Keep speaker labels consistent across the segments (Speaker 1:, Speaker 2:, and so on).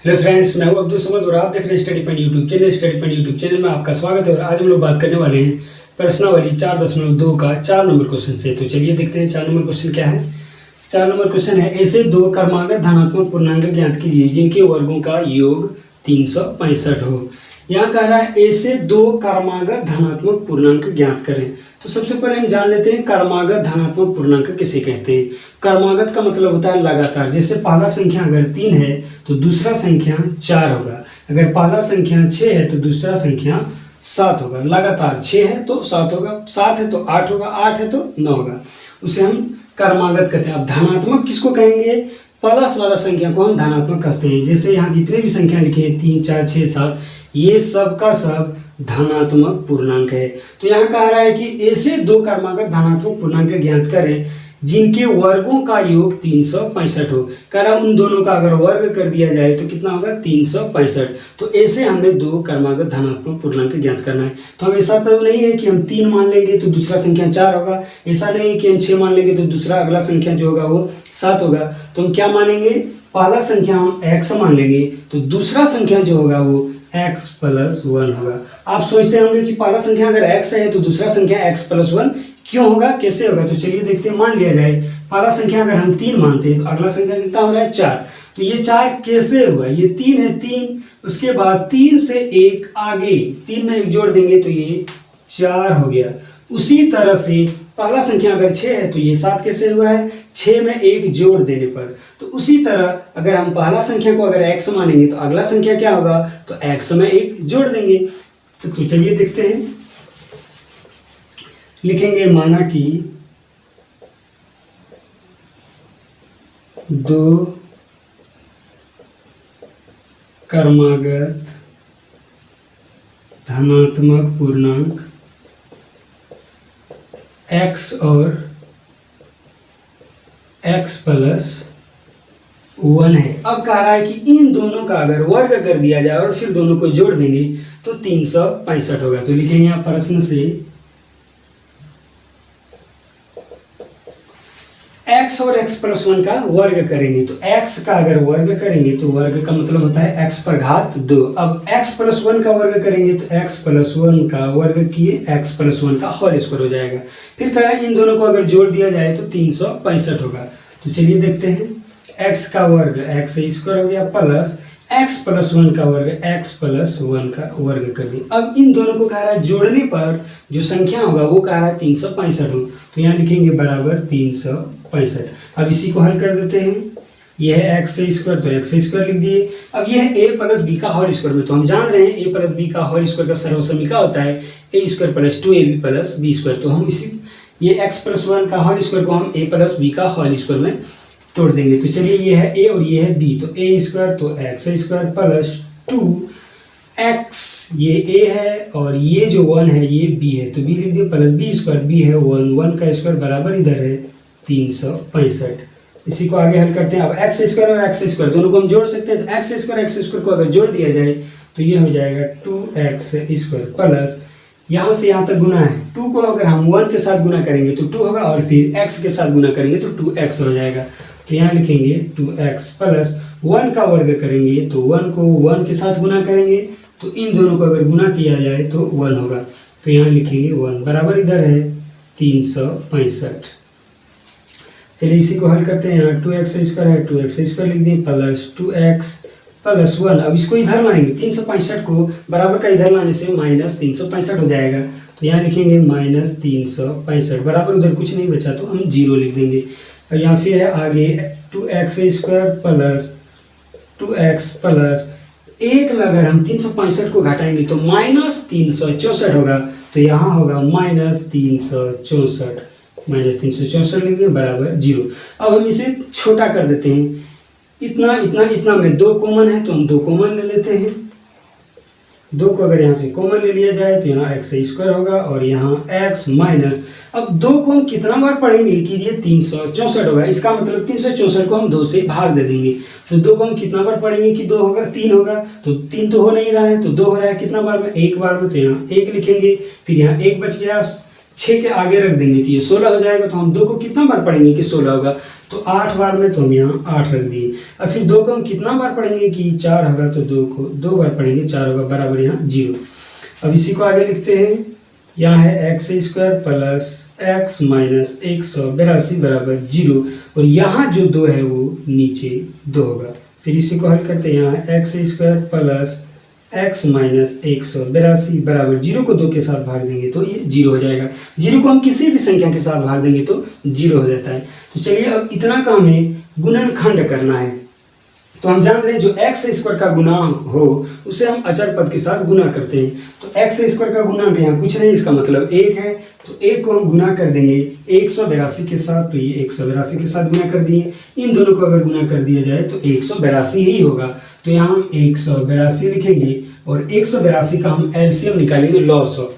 Speaker 1: Hello friends, मैं हूं अब्दुल समद और आप देख रहे हैं study point YouTube channel. Study point YouTube channel में आपका स्वागत है और आज हम लोग बात करने वाले हैं प्रश्नावली 4.2 का 4 नंबर क्वेश्चन से। तो चलिए देखते हैं 4 नंबर क्वेश्चन क्या है। 4 नंबर क्वेश्चन है, ऐसे दो क्रमागत धनात्मक पूर्णांक ज्ञात कीजिए जिनके वर्गों का योग 365 हो। यहाँ कह रहा है ऐसे दो क्रमागत धनात्मक पूर्णांक ज्ञात करें। तो सबसे पहले हम जान लेते हैं क्रमागत धनात्मक पूर्णांक किसे कहते हैं। क्रमागत का मतलब होता है लगातार। जैसे पहला संख्या अगर 3 है तो दूसरा संख्या 4 होगा। अगर पहला संख्या 6 है तो दूसरा संख्या 7 होगा। लगातार 6 है तो 7 होगा, 7 है तो 8 होगा, 8 है तो 9 होगा। उसे हम क्रमागत कहते हैं। अब धनात्मक किसको कहेंगे? प्लस वाला संख्या को हम धनात्मक कहते हैं। जैसे यहाँ जितने भी संख्या लिखे हैं 3, 4, 6, 7, ये सब का सब धनात्मक पूर्णांक है। तो यहाँ कह रहा है कि ऐसे दो क्रमागत धनात्मक पूर्णांक ज्ञात करें जिनके वर्गों का योग 365 हो। कह रहा उन दोनों का अगर वर्ग कर दिया जाए तो कितना होगा? 365। तो ऐसे हमें दो क्रमागत धनात्मक पूर्णांक ज्ञात करना है। तो हम ऐसा तो नहीं है कि हम 3 मान लेंगे तो दूसरा संख्या 4 होगा। ऐसा नहीं है कि हम 6 मान लेंगे तो दूसरा अगला संख्या जो होगा वो 7 होगा। तो हम क्या मानेंगे? पहला संख्या हम x मान लेंगे तो दूसरा संख्या जो होगा वो x + 1 होगा। आप सोचते होंगे कि पहला संख्या अगर x है तो दूसरा संख्या x + 1 क्यों होगा, कैसे होगा? तो चलिए देखते हैं। मान लिया जाए पहला संख्या अगर हम 3 मानते हैं तो अगला संख्या कितना हो रहा है? 4। तो ये 4 कैसे हुआ? ये 3 है, 3 उसके बाद 3 से 1 आगे 3 में 1 जोड़ देंगे तो ये 4 हो गया। उसी तरह से पहला संख्या अगर 6 है तो ये 7 कैसे हुआ है? 6 में 1 जोड़ देने पर। तो उसी तरह अगर हम पहला संख्या को अगर x मानेंगे तो अगला संख्या क्या होगा? तो x में 1 जोड़ देंगे। तो चलिए देखते हैं। लिखेंगे माना कि दो क्रमागत धनात्मक पूर्णांक x और x + 1 है। अब कह रहा है कि इन दोनों का अगर वर्ग कर दिया जाए और फिर दोनों को जोड़ देंगे तो 365 होगा। तो लिखेंगे यहाँ प्रश्न से x और x + 1 का वर्ग करेंगे। तो x का अगर वर्ग करेंगे तो वर्ग का मतलब होता है x पर घात 2। अब x + 1 का वर्ग करेंगे तो x + 1 का वर्ग किए x + 1 का होल स्क्वायर हो जाएगा। फिर कह रहा है इन दोनों को अगर जोड़ दिया जाए तो 365 होगा। तो चलिए देखते हैं। x का वर्ग x² हो गया प्लस x + 1 का वर्ग x + 1 का वर्ग कर दिया। अब इन दोनों को कह रहा है जोड़ने पर जो संख्या होगा वो कह रहा है 365 हो। तो यहाँ लिखेंगे बराबर 365। अब इसी को हल कर देते हैं। यह है x² तो x² लिख दिए। अब यह है a + b का होल स्क्वायर में। तो हम जान रहे हैं a + b का होल स्क्वायर का सर्वसम्मी क्या होता है? a² + 2ab + b²। तो हम इसी ये x + 1 का होल स्क्वायर को हम a + b का होल स्क्वायर में तोड़ देंगे। तो चलिए ये है a और ये है b। तो a² तो x² + 2x ये a है और ये जो 1 है ये b है। तो b लिख दिए + b²। b है 1, 1 का स्क्वायर बराबर इधर है 365। इसी को आगे हल करते हैं। अब x² और x² दोनों को हम जोड़ सकते हैं। तो x² को अगर जोड़ दिया जाए तो ये हो जाएगा 2x² प्लस यहाँ से यहाँ तक गुना है। 2 को अगर हम 1 के साथ गुना करेंगे तो 2 होगा और फिर x के साथ गुना करेंगे तो 2x हो जाएगा। तो यहाँ लिखेंगे 2x प्लस 1 का वर्ग करेंगे तो 1 को 1 के साथ गुना करेंगे तो इन दोनों को अगर गुना किया जाए तो 1 होगा। तो यहाँ लिखेंगे 1 बराबर इधर है 365। चलिए इसी को हल करते हैं। यहाँ 2x² है 2x² लिख दिए प्लस 2x + 1। अब इसको इधर लाएंगे 365 को बराबर का इधर लाने से -365 हो जाएगा। तो यहाँ लिखेंगे -365 बराबर उधर कुछ नहीं बचा तो हम 0 लिख देंगे। और यहाँ फिर है आगे 2x² प्लस 2x प्लस 1 में अगर हम 365 को घटाएंगे तो -364 होगा। तो यहाँ होगा -364 लिख दें बराबर 0। अब हम इसे छोटा कर देते हैं। इतना इतना इतना में 2 कॉमन है तो हम 2 कॉमन ले लेते हैं। 2 को अगर यहाँ से कॉमन ले लिया जाए तो यहाँ x² होगा और यहाँ x माइनस। अब 2 को हम कितना बार पढ़ेंगे कि ये 364 होगा। इसका मतलब 364 को हम 2 से भाग दे देंगे। तो 2 को हम कितना बार पढ़ेंगे कि 2 होगा? 3 होगा। तो 3 तो हो नहीं रहा है तो 2 हो रहा है कितना बार में? 1 बार में। तो यहाँ 1 लिखेंगे। फिर यहाँ 1 बच गया 6 के आगे रख देंगे तो ये 16 हो जाएगा। तो हम 2 को कितना बार पढ़ेंगे कि 16 होगा, तो 8 बार में तो हम यहाँ 8 रख दिए। अब फिर 2 को हम कितना बार पढ़ेंगे कि 4 होगा, तो 2 को 2 बार पढ़ेंगे, 4 होगा बराबर यहाँ 0। अब इसी को आगे लिखते हैं, यहाँ है x square plus x minus 182 बराबर 0, और यहाँ जो 2 है वो नीचे 2 होगा। फिर इसी को हल करते हैं, यहाँ x square plus x minus 182 बराबर 0 को 2 के साथ भाग देंगे तो ये 0 हो जाएगा। 0 को हम किसी भी संख्या के साथ भाग देंगे तो 0 हो जाता है। तो चलिए अब इतना का हमें गुणनखंड करना है। तो हम जान रहे हैं जो एक्स स्क्वायर का गुणांक हो उसे हम अचर पद के साथ गुना करते हैं। तो एक्स स्क्वायर का गुणांक यहाँ कुछ नहीं, इसका मतलब 1 है। तो 1 को हम गुना कर देंगे 182 के साथ, तो ये 182 के साथ गुना कर दिए। इन दोनों को अगर गुना कर दिया जाए तो 182 ही होगा। तो यहाँ हम 182 लिखेंगे और 182 का हम एलसीएम निकालेंगे लॉस ऑफ।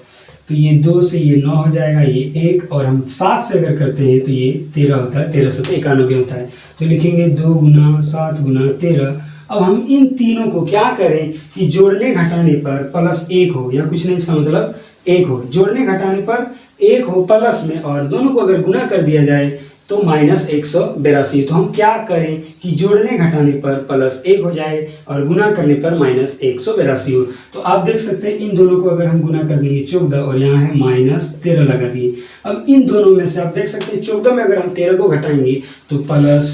Speaker 1: तो ये 2 से ये 9 हो जाएगा, ये 1, और हम 7 से अगर करते हैं तो ये 13 होता है, 1391 होता है। तो लिखेंगे 2 गुना 7 गुना 13। अब हम इन तीनों को क्या करें कि जोड़ने घटाने पर प्लस 1 हो, या कुछ नहीं, इसका मतलब 1 हो। जोड़ने घटाने पर 1 हो प्लस में, और दोनों को अगर गुना कर दिया जाए तो माइनस 182। तो हम क्या करें कि जोड़ने घटाने पर प्लस 1 हो जाए और गुना करने पर माइनस 182 हो। तो आप देख सकते हैं इन दोनों को अगर हम गुना कर देंगे 14, और यहाँ है माइनस 13 लगा दिए। अब इन दोनों में से आप देख सकते हैं 14 में अगर हम 13 को घटाएंगे तो प्लस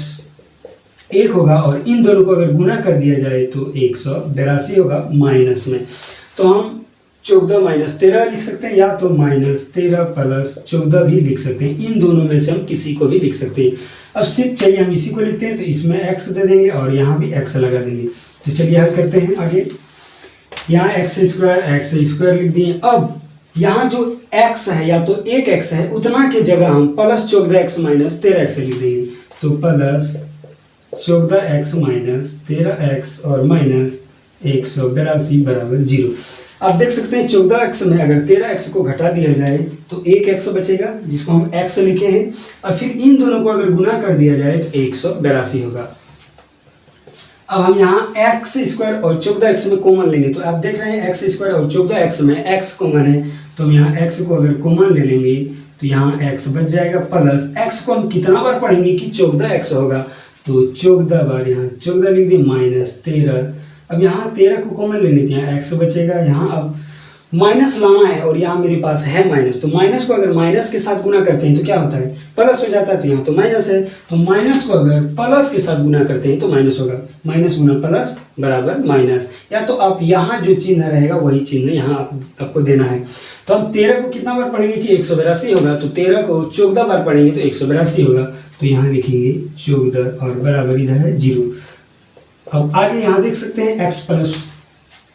Speaker 1: 1 होगा, और इन दोनों को अगर गुना कर दिया जाए तो 182 होगा माइनस में। तो हम 14 माइनस 13 लिख सकते हैं, या तो माइनस 13 प्लस 14 भी लिख सकते हैं। इन दोनों में से हम किसी को भी लिख सकते हैं। अब सिर्फ चलिए हम इसी को लिखते हैं, तो इसमें x दे देंगे और यहाँ भी x लगा देंगे। तो चलिए हल करते हैं आगे। यहाँ एक्स स्क्वायर लिख दिए। अब यहाँ जो x है या तो एक x है, उतना के जगह हम प्लस 14x माइनस 13x लिख देंगे। तो प्लस 14x माइनस 13x और माइनस 182 बराबर 0। आप देख सकते हैं 14x में अगर 13x को घटा दिया जाए तो 1x बचेगा, जिसको हम x लिखे हैं। और फिर इन दोनों को अगर गुना कर दिया जाए तो 182 होगा। अब हम यहाँ एक्स स्क्वायर और 14x में कॉमन लेंगे। तो आप देख रहे हैं एक्स स्क्वायर और 14x में x कॉमन है, तो हम यहाँ x को अगर कॉमन ले लेंगे तो यहाँ x बच जाएगा। प्लस x को हम कितना बार पढ़ेंगे कि 14x होगा, तो 14 बार यहाँ 14 लिख दिए माइनस 13। अब यहाँ 13 को कॉमन लेने थे, यहाँ x बचेगा। यहाँ अब माइनस लाना है और यहाँ मेरे पास है माइनस, तो माइनस को अगर माइनस के साथ गुना करते हैं तो क्या होता है, प्लस हो जाता है। तो यहाँ तो माइनस है, तो माइनस को अगर प्लस के साथ गुना करते हैं तो माइनस होगा। माइनस गुना प्लस बराबर माइनस, या तो आप यहाँ जो चिन्ह रहेगा वही चिन्ह यहाँ आपको देना है। तो हम 13 को कितना बार पढ़ेंगे कि 182 होगा, तो 13 को 14 बार पढ़ेंगे तो 182 होगा। तो यहाँ लिखेंगे 14 और बराबर इधर है 0। अब आगे यहाँ देख सकते हैं x प्लस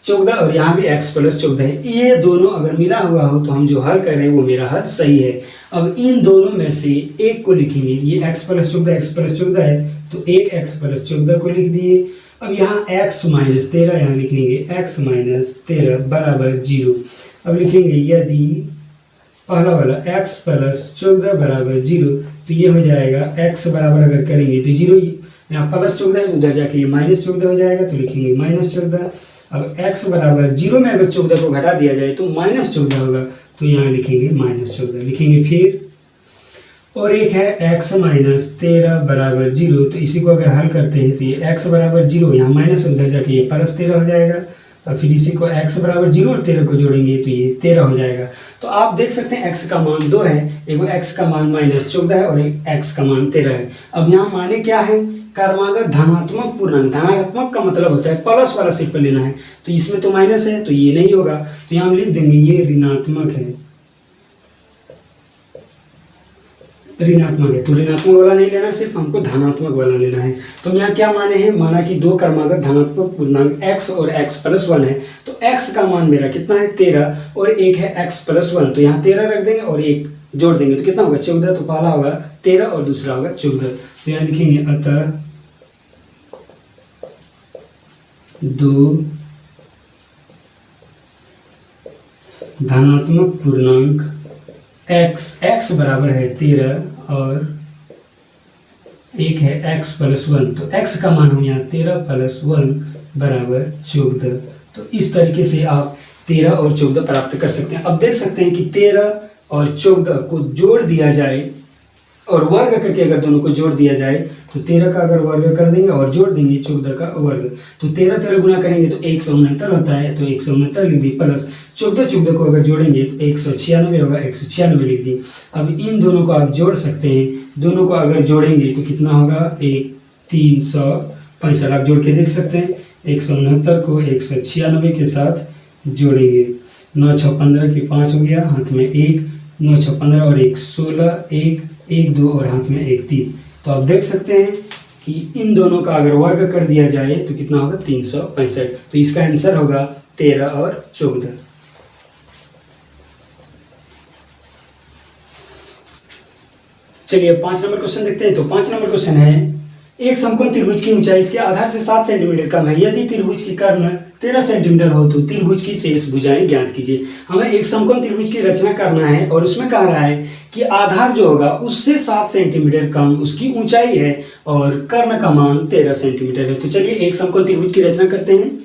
Speaker 1: 14 और यहाँ भी x प्लस 14 है। ये दोनों अगर मिला हुआ हो तो हम जो हल कर रहे हैं वो मेरा हल सही है। अब इन दोनों में से एक को लिखेंगे, ये x प्लस 14 है, तो एक x प्लस 14 को लिख दिए। अब यहाँ x माइनस 13 यहाँ लिखेंगे x माइनस 13 बराबर 0। अब लिखेंगे यदि पहला वाला x प्लस 14 बराबर 0, तो ये हो जाएगा x बराबर अगर करेंगे तो 0, यहाँ प्लस 14 है, उधर जाके ये माइनस 14 हो जाएगा, तो लिखेंगे माइनस 14। अब x बराबर 0 में अगर 14 को घटा दिया जाए तो माइनस 14 होगा, तो यहाँ लिखेंगे माइनस 14 लिखेंगे। फिर और एक है x माइनस 13 बराबर 0, तो इसी को अगर हल करते हैं तो ये x बराबर 0, यहाँ माइनस उधर जाके ये प्लस 13 हो जाएगा। और फिर इसी को x बराबर 0 और 13 को जोड़ेंगे तो ये 13 हो जाएगा। तो आप देख सकते हैं x का मान 2 है, एक x का मान माइनस 14 है और एक x का मान 13 है। अब यहाँ माने क्या है, क्रमागत धनात्मक पूर्णांक। धनात्मक का मतलब होता है प्लस वाला सिर्फ लेना है, तो इसमें तो माइनस है तो ये नहीं होगा, तो यहाँ हम लिख देंगे ये ऋणात्मक है। ऋणात्मक है तो ऋणात्मक वाला नहीं लेना, सिर्फ हमको धनात्मक वाला लेना है। तो यहाँ क्या माने हैं, माना कि 2 क्रमागत धनात्मक पूर्णांक x और x प्लस 1 है, तो x का मान मेरा कितना है 13 और एक है x प्लस 1, तो यहाँ 13 रख देंगे और एक जोड़ देंगे तो कितना होगा 14। तो पहला होगा 13 और दूसरा होगा 14। तो यहाँ लिखेंगे अतः 2 धनात्मक पूर्णांक x बराबर है 13 और एक है x प्लस 1, तो x का मान हम यहाँ 13 प्लस 1 बराबर 14। तो इस तरीके से आप 13 और 14 प्राप्त कर सकते हैं। अब देख सकते हैं कि 13 और 14 को जोड़ दिया जाए और वर्ग करके अगर दोनों को जोड़ दिया जाए तो 13 का अगर वर्ग कर देंगे और जोड़ देंगे 14 का वर्ग, तो 13 गुना करेंगे तो 169 होता है, तो 169 लिख दी, प्लस 14 को अगर जोड़ेंगे तो 196 होगा, 196 लिख दी। अब इन दोनों को आप जोड़ सकते हैं, दोनों को अगर जोड़ेंगे तो कितना होगा, 365 आप जोड़ के देख सकते हैं। 169 को 196 के साथ जोड़ेंगे, 9 6 15 की 5 हो गया, हाथ में 1, 9 6 15 और 1 16, 1 1 2 और हाथ में 1 3। तो आप देख सकते हैं कि इन दोनों का अगर वर्ग कर दिया जाए तो कितना होगा, 365। तो इसका आंसर होगा 13 और 14। चलिए 5 नंबर क्वेश्चन देखते हैं। तो 5 नंबर क्वेश्चन है, एक समकोण त्रिभुज की ऊंचाई इसके आधार से 7 सेंटीमीटर कम है, यदि त्रिभुज की कर्ण 13 सेंटीमीटर हो तो त्रिभुज की शेष भुजाएं ज्ञात कीजिए। हमें एक समकोण त्रिभुज की रचना करना है और उसमें कह रहा है कि आधार जो होगा उससे 7 सेंटीमीटर कम उसकी ऊंचाई है और कर्ण का मान 13 सेंटीमीटर है। तो चलिए एक समकोण त्रिभुज की रचना करते हैं।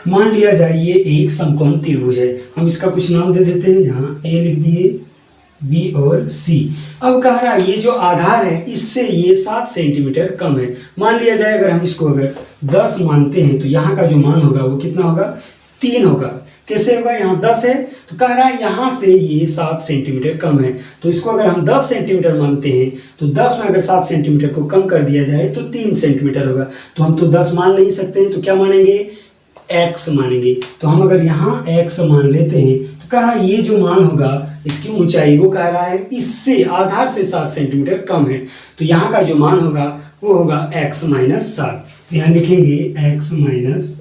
Speaker 1: मान लिया जाए ये एक समकोण त्रिभुज है, हम इसका कुछ नाम दे देते हैं, यहाँ ए लिख दिए, बी और सी। अब कह रहा है ये जो आधार है इससे ये 7 सेंटीमीटर कम है। मान लिया जाए अगर हम इसको अगर 10 मानते हैं तो यहाँ का जो मान होगा वो कितना होगा, 3 होगा। कैसे होगा, यहाँ 10 है तो कह रहा है यहाँ से ये 7 सेंटीमीटर कम है, तो इसको अगर हम 10 सेंटीमीटर मानते हैं तो 10 में अगर 7 सेंटीमीटर को कम कर दिया जाए तो 3 सेंटीमीटर होगा। तो हम तो 10 मान नहीं सकते हैं, तो क्या मानेंगे, x मानेंगे। तो हम अगर यहाँ x मान लेते हैं तो कह रहा है ये जो मान होगा इसकी ऊंचाई वो कह रहा है इससे आधार से 7 सेंटीमीटर कम है, तो यहाँ का जो मान होगा वो होगा x माइनस 7। तो यहाँ लिखेंगे x माइनस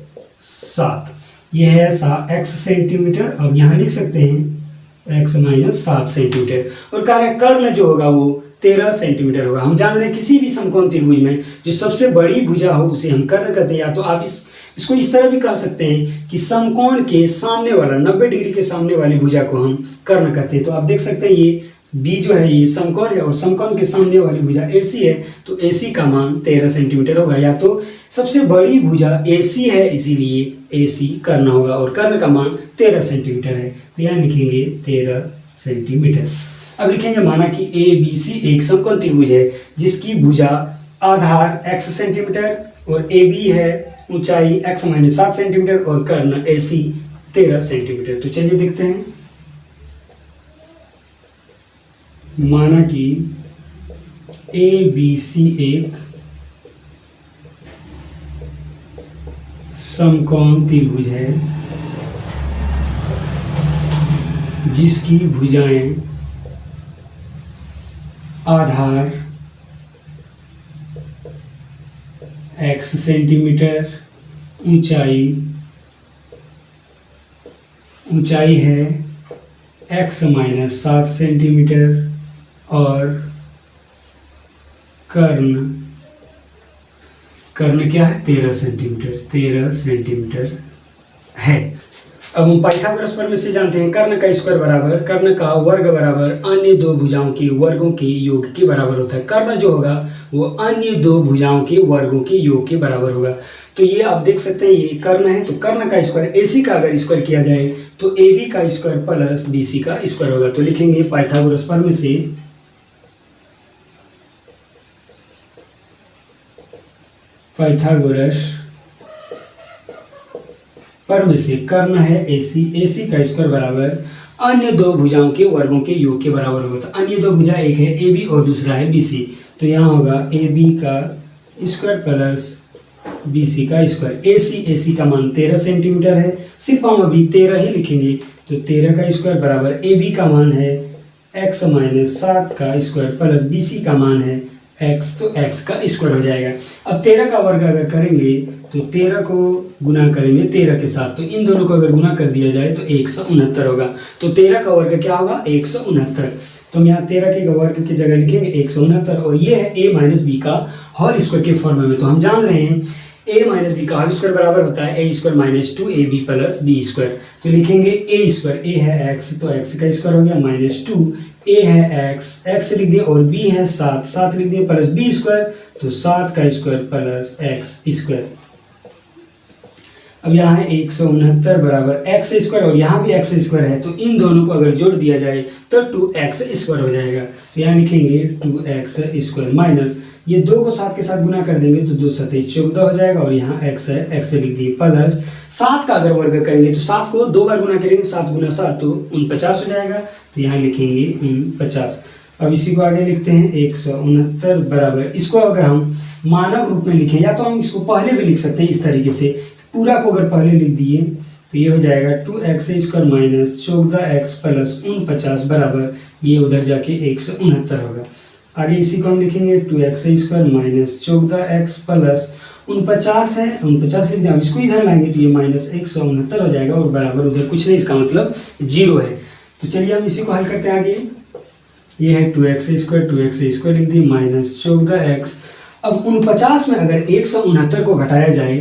Speaker 1: 7, ये है x सेंटीमीटर। अब यहाँ लिख सकते हैं x माइनस 7 सेंटीमीटर। और कह रहा है कर्ण जो होगा वो 13 सेंटीमीटर होगा। हम जान रहे हैं किसी भी समकोण त्रिभुज में जो सबसे बड़ी भुजा हो उसे हम कर्ण कहते हैं, या तो आप इसको इस तरह भी कह सकते हैं कि समकोण के सामने वाला 90 डिग्री के सामने वाली भुजा को हम कर्ण कहते हैं। तो आप देख सकते हैं ये बी जो है ये समकोण है और समकोण के सामने वाली भुजा AC है, तो AC का मान 13 सेंटीमीटर होगा। या तो सबसे बड़ी भुजा AC है इसीलिए AC कर्ण होगा और कर्ण का मान 13 सेंटीमीटर है, तो यहाँ लिखेंगे 13 सेंटीमीटर। अब लिखेंगे माना कि ABC एक समकोण त्रिभुज है जिसकी भुजा आधार x सेंटीमीटर और AB है ऊंचाई x माइनस 7 सेंटीमीटर और कर्ण AC 13 सेंटीमीटर। तो चलिए देखते हैं। माना कि ABC एक समकोण त्रिभुज है जिसकी भुजाएं आधार x सेंटीमीटर ऊंचाई है x माइनस 7 सेंटीमीटर और कर्ण क्या है, 13 सेंटीमीटर है। अब हम पाइथागोरस प्रमेय से जानते हैं कर्ण का स्क्वायर बराबर कर्ण का वर्ग बराबर अन्य दो भुजाओं के वर्गों के योग के बराबर होता है। कर्ण जो होगा वो अन्य दो भुजाओं के वर्गों के योग के बराबर होगा। तो ये आप देख सकते हैं ये कर्ण है, तो कर्ण का स्क्वायर AC का अगर स्क्वायर किया जाए तो AB का स्क्वायर प्लस BC का स्क्वायर होगा। तो लिखेंगे पाइथागोरस प्रमेय से कर्ण है AC का स्क्वायर बराबर अन्य दो भुजाओं के वर्गों के योग के बराबर होगा। तो अन्य दो भुजा एक है AB और दूसरा है BC, तो यहाँ होगा AB का स्क्वायर प्लस BC का स्क्वायर। AC का मान 13 सेंटीमीटर है, सिर्फ हम अभी 13 ही लिखेंगे, तो 13 का स्क्वायर बराबर AB का मान है x माइनस 7 का स्क्वायर प्लस BC का मान है x, तो x का स्क्वायर हो जाएगा। अब 13 का वर्ग अगर करेंगे तो 13 को गुना करेंगे 13 के साथ, तो इन दोनों को अगर गुना कर दिया जाए तो 169 होगा। तो 13 का वर्ग क्या होगा, 169। तो हम यहाँ 13 के वर्ग की जगह लिखेंगे 169 और ये है a माइनस बी का होल स्क्वायर के फॉर्म में। तो हम जान रहे हैं a माइनस बी का होल स्क्वायर बराबर होता है a square minus 2ab plus B square. तो लिखेंगे a स्क्वायर, a है x तो x का स्क्वायर हो गया माइनस 2, a है x लिख दिए और b है 7 लिख दिए प्लस b स्क्वायर, तो 7 का स्क्वायर प्लस x स्क्वायर। अब यहाँ है 169 बराबर एक्स स्क्वायर और यहाँ भी एक्स स्क्वायर है, तो इन दोनों को अगर जोड़ दिया जाए तो 2x स्क्वायर हो जाएगा। तो यहाँ लिखेंगे 2x स्क्वायर माइनस ये 2 को 7 के साथ गुना कर देंगे तो 2 7 14 हो जाएगा और यहाँ x है, x से लिख दिए प्लस 7 का अगर वर्ग करेंगे तो 7 को 2 बार गुना करेंगे, 7 गुना 7 तो 49 हो जाएगा। तो यहाँ लिखेंगे 49। अब इसी को आगे लिखते हैं 169 बराबर, इसको अगर हम मानक रूप में लिखें या तो हम इसको पहले भी लिख सकते हैं इस तरीके से, पूरा को अगर पहले लिख दिए तो ये हो जाएगा 2x square minus 14x plus 49 बराबर ये उधर जाके 169 होगा। आगे इसी को हम लिखेंगे 2x square minus 14x plus 49 है, 49 लिख दें। इसको इधर लाएंगे तो ये माइनस 169 हो जाएगा और बराबर उधर कुछ नहीं, इसका मतलब 0 है। तो चलिए हम इसी को हल करते हैं आगे। ये है 2x स्क्वायर लिख दिए माइनस 14x। अब 49 में अगर 169 को घटाया जाए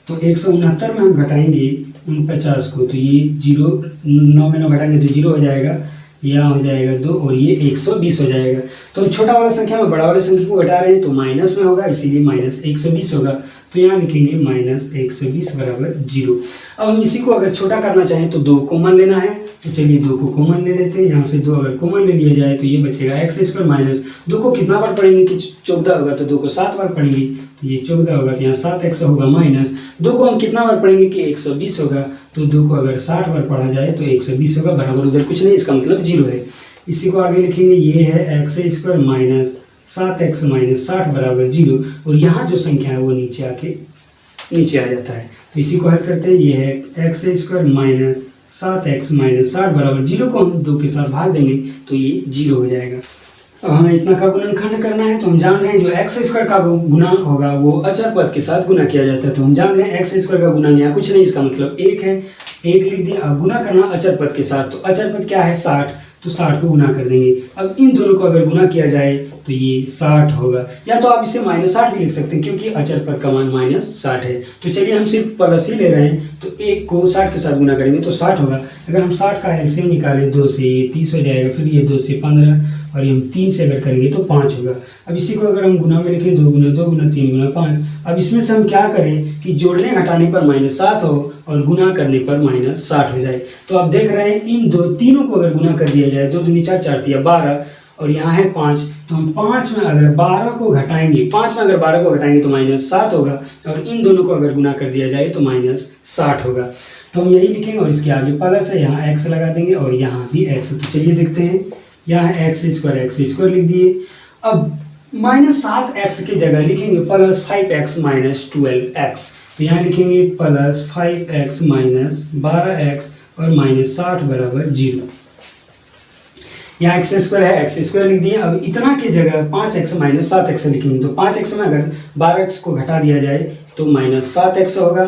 Speaker 1: तो 169 में हम घटाएंगे 49 को तो ये 0, 9 में 9 घटाएंगे तो 0 हो जाएगा, यहाँ हो जाएगा 2 और ये 120 हो जाएगा। तो हम छोटा वाला संख्या में बड़ा वाले संख्या को घटा रहे हैं तो माइनस में होगा, इसीलिए माइनस 120 होगा। तो यहाँ लिखेंगे माइनस 120 बराबर 0। अब हम इसी को अगर छोटा करना चाहें तो 2 कॉमन लेना है, तो चलिए 2 को कॉमन ले लेते हैं। यहाँ से 2 अगर कॉमन ले लिया जाए तो ये बचेगा x स्क्वायर माइनस 2 को कितना बार पढ़ेंगे कि 14 होगा तो 2 को 7 बार पढ़ेंगे तो ये 14 होगा, तो यहाँ 7x होगा माइनस 2 को हम कितना बार पढ़ेंगे कि 120 होगा, तो 2 को अगर 60 बार पढ़ा जाए तो 120 होगा, बराबर उधर कुछ नहीं, इसका मतलब 0 है। इसी को आगे लिखेंगे, ये है x square minus 7x minus 60 बराबर 0 और यहाँ जो संख्या है वो नीचे आ जाता है। तो इसी को हल करते हैं, ये है x square minus 7x minus 60 बराबर 0 को हम 2 के साथ भाग देंगे तो ये 0 हो जाएगा। अब हमें इतना का गुणनखंड करना है, तो हम जान रहे हैं जो x स्क्वायर का गुणांक होगा वो अचर पद के साथ गुना किया जाता है। तो हम जान रहे हैं x स्क्वायर का गुणांक यहाँ कुछ नहीं, इसका मतलब 1 है, 1 लिख दिए। अब गुना करना अचर पद के साथ, तो अचर पद क्या है 60, तो 60 को गुना कर देंगे। अब इन दोनों को अगर गुना किया जाए तो ये 60 होगा, या तो आप इसे माइनस 60 भी लिख सकते हैं क्योंकि अचर पद का मान माइनस 60 है। तो चलिए हम सिर्फ प्लस ही ले रहे हैं, तो 1 को 60 के साथ गुना करेंगे तो 60 होगा। अगर हम 60 का एलसीएम निकालें 2 से ये 30 हो जाएगा, फिर ये 2 से 15 और ये हम 3 से अगर करेंगे तो 5 होगा। अब इसी को अगर हम गुना में लिखें 2 गुना 2 गुना 3 गुना 5। अब इसमें से हम क्या करें कि जोड़ने घटाने पर माइनस 7 हो और गुना करने पर माइनस 60 हो जाए। तो आप देख रहे हैं इन तीनों को अगर गुना कर दिया जाए, 2 दूनी 4 4 तिया 12 और यहाँ है 5, तो हम 5 में अगर 12 को घटाएंगे तो माइनस 7 होगा और इन दोनों को अगर गुना कर दिया जाए तो माइनस 60 होगा। तो हम यही लिखेंगे और इसके आगे प्लस है, यहाँ x लगा देंगे और यहाँ भी x। तो चलिए देखते हैं, यहाँ x स्क्वायर लिख दिए। अब माइनस 7x की जगह लिखेंगे प्लस 5x माइनस 12x। तो यहाँ लिखेंगे प्लस 5x माइनस 12x और माइनस 60 बराबर 0। यहाँ x स्क्वायर है, x स्क्वायर लिख दिए। अब इतना की जगह 5x माइनस 7x लिखेंगे, तो 5x में अगर 12x को घटा दिया जाए तो माइनस 7x होगा,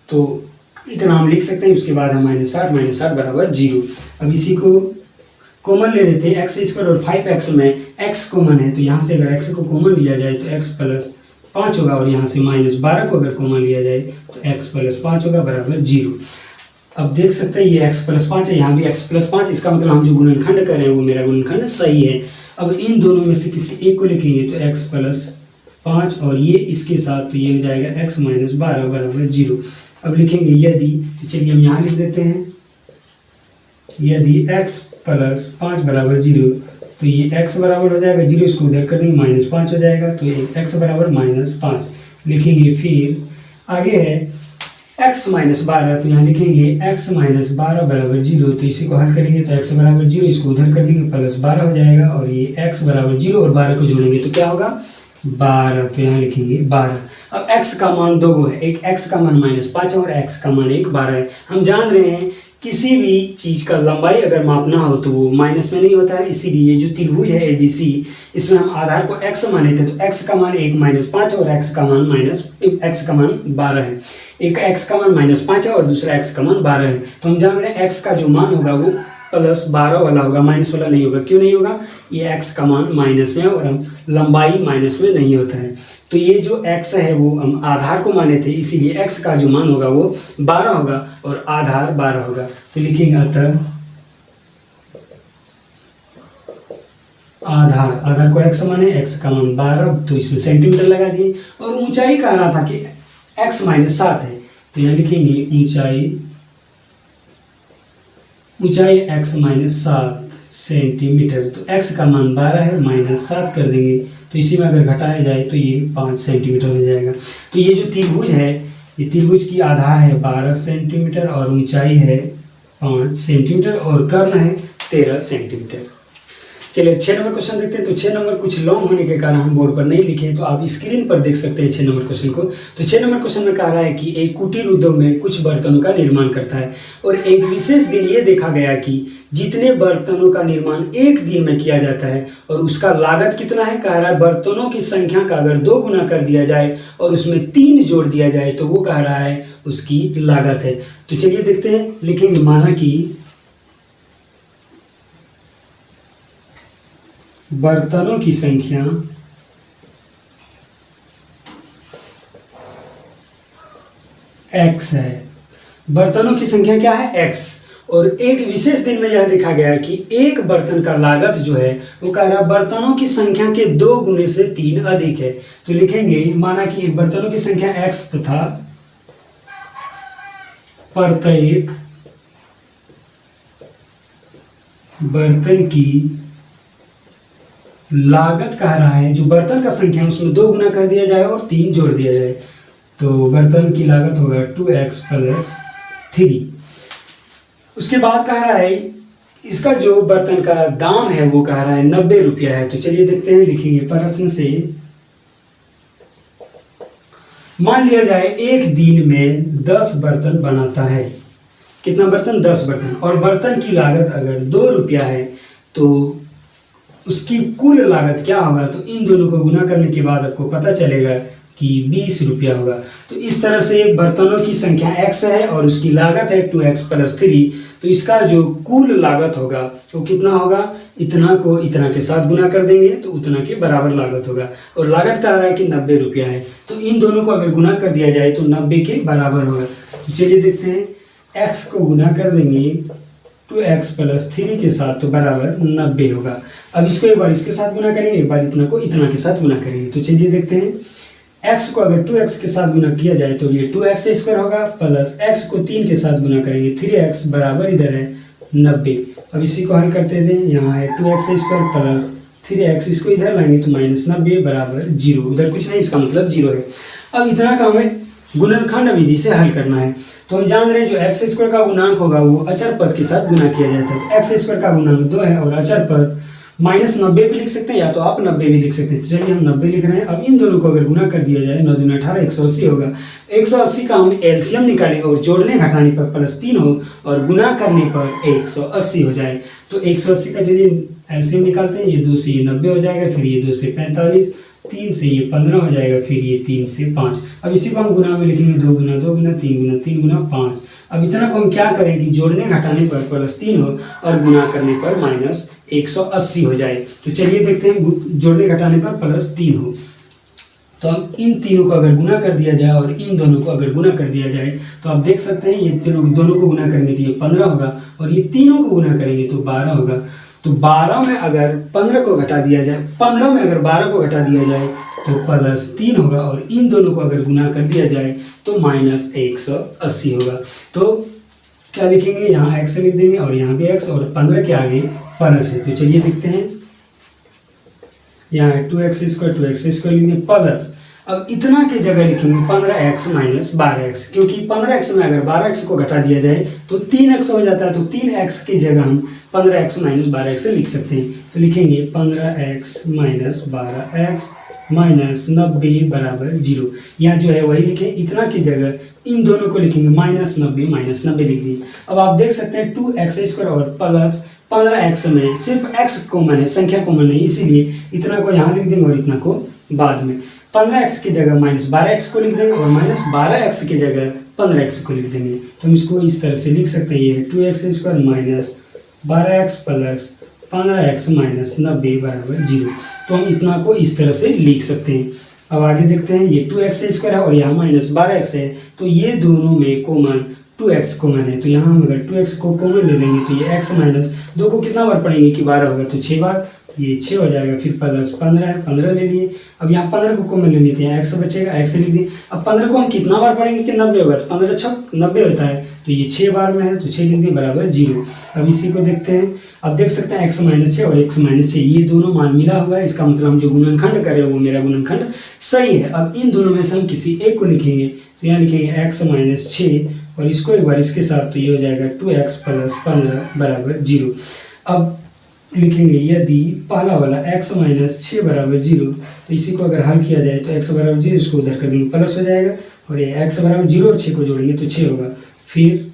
Speaker 1: तो इतना हम लिख सकते हैं। उसके बाद है माइनस 60 बराबर 0। अब इसी को कॉमन ले लेते हैं, x स्क्वायर और 5x में x कॉमन है, तो यहाँ से अगर x को कॉमन लिया जाए तो x प्लस 5 होगा और यहाँ से माइनस 12 को अगर कॉमन लिया जाए तो x प्लस 5 होगा बराबर 0। अब देख सकते हैं ये x प्लस 5 है, यहाँ भी x प्लस 5, इसका मतलब हम जो गुणनखंड कर रहे हैं वो मेरा गुणनखंड सही है। अब इन दोनों में से किसी एक को लिखेंगे तो x प्लस 5 और ये इसके साथ, तो ये हो जाएगा x माइनस 12 बराबर 0। अब लिखेंगे यदि, तो चलिए हम यहाँ लिख देते हैं, यदि x प्लस 5 बराबर 0, तो ये x बराबर हो जाएगा 0, इसको उधर कर देंगे माइनस 5 हो जाएगा, तो ये x बराबर माइनस 5 लिखेंगे। फिर आगे है x माइनस 12, तो यहाँ लिखेंगे x माइनस 12 बराबर 0। तो इसी को हल करेंगे तो x बराबर 0, इसको उधर कर देंगे प्लस 12 हो जाएगा और ये x बराबर 0 और 12 को जोड़ेंगे तो क्या होगा 12। तो यहाँ लिखेंगे 12। अब x का मान 2 है, एक x का मान माइनस 5 है और x का मान 12 है। हम जान रहे हैं किसी भी चीज़ का लंबाई अगर मापना हो तो वो माइनस में नहीं होता है, इसीलिए जो त्रिभुज है ABC इसमें हम आधार को x माने थे, तो x का मान 1 माइनस 5 और x का मान 12 है। एक x का मान माइनस 5 है और दूसरा x का मान 12 है। तो हम जान रहे हैं x का जो मान होगा वो प्लस 12 वाला होगा, माइनस वाला नहीं होगा। क्यों नहीं होगा, ये x का मान माइनस में है और हम लंबाई माइनस में नहीं होता है। तो ये जो x है वो हम आधार को माने थे, इसीलिए x का जो मान होगा वो 12 होगा और आधार 12 होगा। तो लिखेंगे अतः आधार को x माने, x का मान 12, तो इसमें सेंटीमीटर लगा दिए। और ऊंचाई कह रहा था कि x माइनस 7 है, तो यहाँ लिखेंगे ऊंचाई x माइनस 7 सेंटीमीटर। तो x का मान 12 है, माइनस 7 कर देंगे, तो इसी में अगर घटाया जाए तो ये 5 सेंटीमीटर हो जाएगा। तो ये जो त्रिभुज है, ये त्रिभुज की आधार है 12 सेंटीमीटर और ऊंचाई है 5 सेंटीमीटर और कर्ण है 13 सेंटीमीटर। चलिए 6 नंबर क्वेश्चन देखते हैं। तो 6 नंबर कुछ लॉन्ग होने के कारण हम बोर्ड पर नहीं लिखे, तो आप स्क्रीन पर देख सकते हैं 6 नंबर क्वेश्चन को। तो 6 नंबर क्वेश्चन में कह रहा है कि एक कुटीर उद्योग में कुछ बर्तनों का निर्माण करता है और एक विशेष दिन ये देखा गया कि जितने बर्तनों का निर्माण एक दिन में किया जाता है और उसका लागत कितना है। कह रहा है बर्तनों की संख्या का अगर 2 गुना कर दिया जाए और उसमें 3 जोड़ दिया जाए तो वो कह रहा है उसकी लागत है। तो चलिए देखते हैं, लिखेंगे माना कि बर्तनों की संख्या x है। बर्तनों की संख्या क्या है? x। और एक विशेष दिन में यह देखा गया कि एक बर्तन का लागत जो है वो कह रहा है बर्तनों की संख्या के 2 गुने से 3 अधिक है। तो लिखेंगे माना कि बर्तनों की संख्या x तथा प्रत्येक बर्तन की लागत कह रहा है, जो बर्तन का संख्या है उसमें 2 गुना कर दिया जाए और 3 जोड़ दिया जाए, तो बर्तन की लागत होगा 2x + 3। उसके बाद कह रहा है इसका जो बर्तन का दाम है वो कह रहा है 90 रुपया है। तो चलिए देखते हैं, लिखेंगे प्रश्न से मान लिया जाए एक दिन में 10 बर्तन बनाता है। कितना बर्तन? 10 बर्तन। और बर्तन की लागत अगर 2 रुपया है तो उसकी कुल लागत क्या होगा? तो इन दोनों को गुना करने के बाद आपको पता चलेगा कि 20 रुपया होगा। तो इस तरह से बर्तनों की संख्या x है और उसकी लागत है 2x + 3। तो इसका जो कुल लागत होगा वो कितना होगा? इतना को इतना के साथ गुना कर देंगे तो उतना के बराबर लागत होगा। और लागत कह रहा है कि 90 रुपया है, तो इन दोनों को अगर गुना कर दिया जाए तो 90 के बराबर होगा। तो चलिए देखते हैं, x को गुना कर देंगे 2x + 3 के साथ तो बराबर 90 होगा। अब इसको एक बार इसके साथ गुना करेंगे, एक बार इतना को इतना के साथ गुना करेंगे। तो चलिए देखते हैं, x को अगर 2x के साथ गुना किया जाए तो ये 2x² होगा, प्लस x को 3 के साथ गुना करेंगे 3x बराबर इधर है 90। अब इसी को हल करते थे, यहाँ है 2x² प्लस 3x, इसको इधर लाएंगे तो -90 बराबर 0। उधर कुछ नहीं, इसका मतलब 0 है। अब इतना का हमें गुणनखंड विधि से हल करना है। तो हम जान रहे हैं जो x² का गुणांक होगा वो अचर पद के साथ गुना किया जाता है। तो x² का गुणांक 2 है और अचर पद -90 भी लिख सकते हैं या तो आप 90 भी लिख सकते हैं। तो चलिए हम 90 लिख रहे हैं। अब इन दोनों को अगर गुना कर दिया जाए 9 दूनी 18 180 होगा। 180 का हम एलसीएम निकालेंगे और जोड़ने घटाने पर +3 हो और गुना करने पर 180 हो जाए। तो 180 का चलिए एलसीएम निकालते हैं। ये 2 से ये 90 हो जाएगा, फिर ये 2 से 45, 3 से ये 15 हो जाएगा, फिर ये 3 से 5। अब इसी को हम गुना में लिखेंगे 2 गुना 2 गुना 3 गुना 3 गुना 5। अब इतना को हम क्या करें कि जोड़ने घटाने पर +3 हो और गुना करने पर -180 हो जाए। तो चलिए देखते हैं, जोड़ने घटाने पर +3 हो तो हम इन तीनों को अगर गुना कर दिया जाए और इन दोनों को अगर गुना कर दिया जाए तो आप देख सकते हैं ये दोनों को गुना करेंगे तो ये 15 होगा और ये तीनों को गुना करेंगे तो 12 होगा। तो 12 में अगर 15 को घटा दिया जाए, 15 में अगर 12 को घटा दिया जाए तो +3 होगा और इन दोनों को अगर गुना कर दिया जाए तो -180 होगा। तो क्या लिखेंगे? यहाँ x लिख देंगे और यहाँ भी x और 15 के आगे प्लस है। तो चलिए देखते हैं, यहाँ 2x² लिखेंगे प्लस। अब इतना के जगह लिखेंगे 15x - 12x, क्योंकि 15x में अगर 12x को घटा दिया जाए तो 3x हो जाता है। तो 3x की जगह हम 15x - 12x लिख सकते हैं। तो लिखेंगे 15x - 12x -90 बराबर 0। यहाँ जो है वही लिखें, इतना की जगह इन दोनों को लिखेंगे -90 लिख दिए। अब आप देख सकते हैं 2x² और प्लस 15x में सिर्फ x कॉमन है, संख्या कॉमन है, इसीलिए इतना को यहाँ लिख देंगे और इतना को बाद में। 15x की जगह -12x को लिख देंगे और -12x की जगह 15x को लिख देंगे। तो हम इसको इस तरह से लिख सकते हैं, ये है 2x² - 12x प्लस 15x - 90 बराबर 0। तो हम इतना को इस तरह से लिख सकते हैं। अब आगे देखते हैं, ये 2x² है और यहाँ -12x है, तो ये दोनों में कॉमन 2x कॉमन है, तो यहाँ हम अगर 2x को कॉमन ले लेंगे तो ये x माइनस 2 को कितना बार पढ़ेंगे कि 12 होगा, तो 6 बार, ये 6 हो जाएगा। फिर प्लस 15 है, 15 ले लिए। अब यहाँ 15 को कॉमन ले लेते हैं, x बचेगा, x लिख दिए। अब 15 को हम कितना बार पढ़ेंगे कि 90 होगा, तो 15 छक 90 होता है, तो ये 6 बार में है, तो 6 लिख दिए बराबर 0। अब इसी को देखते हैं, अब देख सकते हैं x माइनस 6 और x माइनस 6 ये दोनों मान मिला हुआ है, इसका मतलब हम जो गुणनखंड करें वो मेरा गुणनखंड सही है। अब इन दोनों में से हम किसी एक को लिखेंगे, तो यहाँ लिखेंगे x माइनस 6 और इसको एक बार इसके साथ, तो ये हो जाएगा 2x प्लस 15 बराबर 0। अब लिखेंगे यदि पहला वाला x माइनस 6 बराबर 0, तो इसी को अगर हल किया जाए तो x बराबर 0, इसको उधर कर देंगे प्लस हो जाएगा, और ये x बराबर 0 और 6 को जोड़ेंगे तो 6 होगा। फिर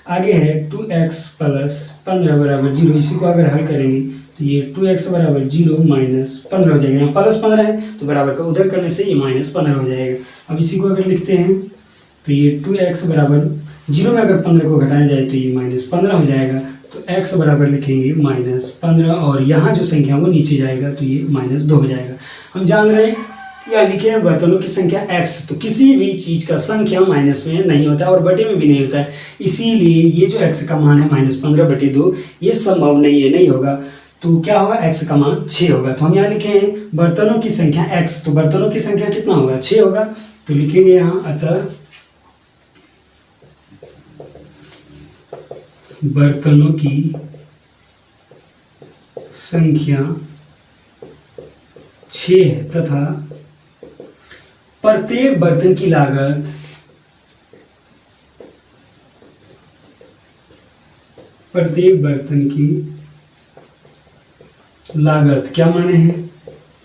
Speaker 1: आगे है 2x प्लस 15 बराबर 0, इसी को अगर हल करेंगे तो ये 2x बराबर 0 माइनस 15 हो जाएगा, यहाँ प्लस 15 है तो बराबर का उधर करने से ये माइनस 15 हो जाएगा। अब इसी को अगर लिखते हैं तो ये 2x बराबर 0 में अगर 15 को घटाया जाए तो ये माइनस 15 हो जाएगा, तो x बराबर लिखेंगे माइनस 15 और यहाँ जो संख्या वो नीचे जाएगा तो ये माइनस 2 हो जाएगा। हम जान रहे हैं या लिखे हैं बर्तनों की संख्या x, तो किसी भी चीज़ का संख्या माइनस में नहीं होता है और बटे में भी नहीं होता है, इसीलिए ये जो x का मान है -15/2 ये संभव नहीं है, नहीं होगा। तो क्या होगा, x का मान 6 होगा। तो हम यहाँ लिखे हैं बर्तनों की संख्या x, तो बर्तनों की संख्या कितना होगा, 6 होगा। तो लिखेंगे यहाँ अतः बर्तनों की संख्या 6 है तथा प्रत्येक बर्तन की लागत क्या माने हैं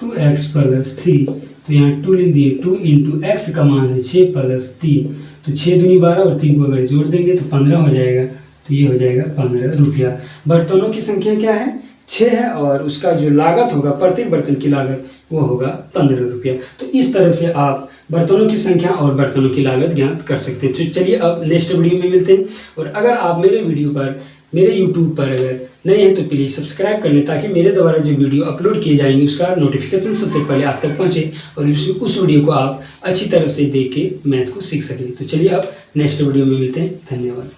Speaker 1: 2x प्लस 3, तो यहाँ 2 लिख दिए, 2 इंटू एक्स का मान है 6 प्लस 3, तो 6 दूनी 12 और 3 को अगर जोड़ देंगे तो 15 हो जाएगा, तो ये हो जाएगा 15 रुपया। बर्तनों की संख्या क्या है, 6 है और उसका जो लागत होगा प्रत्येक बर्तन की लागत वो होगा 15 रुपया। तो इस तरह से आप बर्तनों की संख्या और बर्तनों की लागत ज्ञात कर सकते हैं। तो चलिए अब नेक्स्ट वीडियो में मिलते हैं, और अगर आप मेरे वीडियो पर मेरे यूट्यूब पर अगर नए हैं तो प्लीज़ सब्सक्राइब कर लें, ताकि मेरे द्वारा जो वीडियो अपलोड किए जाएंगे उसका नोटिफिकेशन सबसे पहले आप तक पहुंचे और उस वीडियो को आप अच्छी तरह से देख के मैथ को सीख सकें। तो चलिए अब नेक्स्ट वीडियो में मिलते हैं, धन्यवाद।